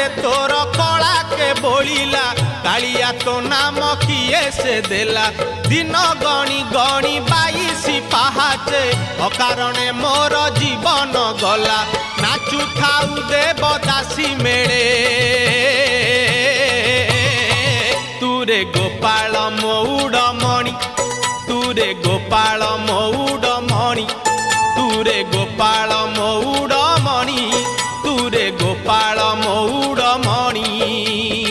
रे तोर कला के बोलिला कालिया तो नाम किए से देला दिन गणी गणी 22 पाहाचे अकारणे मोर जीवन गला नाचु थाउ देवदासी मेले तुरे गोपाल मौड़मणि तुरे गोपाल मौड़मणि तुरे गोपाल मौड़मणि तुरे गोपाल मौड़मणि।